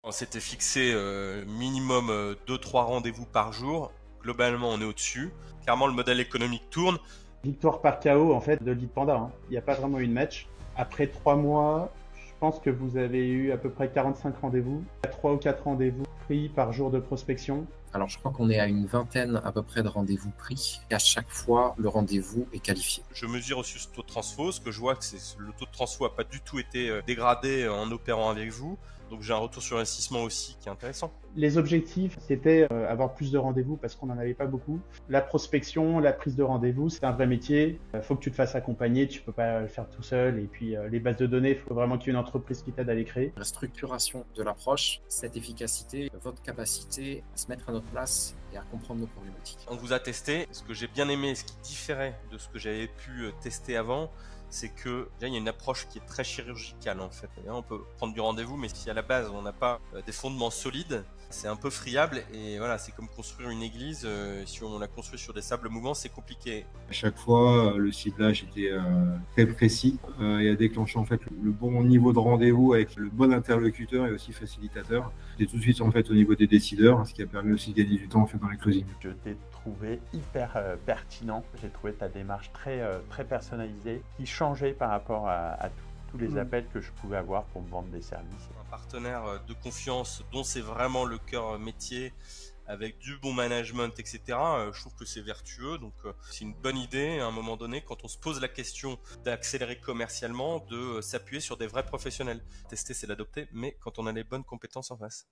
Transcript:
On s'était fixé minimum 2-3 rendez-vous par jour. Globalement, on est au-dessus. Clairement, le modèle économique tourne. Victoire par KO en fait de Lead Panda, hein. Il n'y a pas vraiment eu de match. Après 3 mois, je pense que vous avez eu à peu près 45 rendez-vous, 3 ou 4 rendez-vous pris par jour de prospection. Alors, je crois qu'on est à une vingtaine à peu près de rendez-vous pris. Et à chaque fois, le rendez-vous est qualifié. Je mesure aussi ce taux de transfo, ce que je vois que le taux de transfo n'a pas du tout été dégradé en opérant avec vous. Donc j'ai un retour sur investissement aussi qui est intéressant. Les objectifs, c'était avoir plus de rendez-vous parce qu'on n'en avait pas beaucoup. La prospection, la prise de rendez-vous, c'est un vrai métier. Il faut que tu te fasses accompagner, tu peux pas le faire tout seul. Et puis les bases de données, il faut vraiment qu'il y ait une entreprise qui t'aide à les créer. La structuration de l'approche, cette efficacité, votre capacité à se mettre à notre place et à comprendre nos problématiques. On vous a testé. Ce que j'ai bien aimé, ce qui différait de ce que j'avais pu tester avant, c'est que là, il y a une approche qui est très chirurgicale en fait. Là, on peut prendre du rendez-vous, mais si à la base on n'a pas des fondements solides, c'est un peu friable et voilà, c'est comme construire une église. Si on la construit sur des sables mouvants, c'est compliqué. À chaque fois, le ciblage était très précis et a déclenché en fait le bon niveau de rendez-vous avec le bon interlocuteur et aussi facilitateur. C'était tout de suite en fait au niveau des décideurs, ce qui a permis aussi de gagner du temps en fait dans les closings. Je t'ai trouvé hyper pertinent. J'ai trouvé ta démarche très personnalisée qui changeait par rapport à tous les appels que je pouvais avoir pour me vendre des services. Un partenaire de confiance dont c'est vraiment le cœur métier, avec du bon management, etc. Je trouve que c'est vertueux, donc c'est une bonne idée à un moment donné quand on se pose la question d'accélérer commercialement, de s'appuyer sur des vrais professionnels. Tester, c'est l'adopter, mais quand on a les bonnes compétences en face.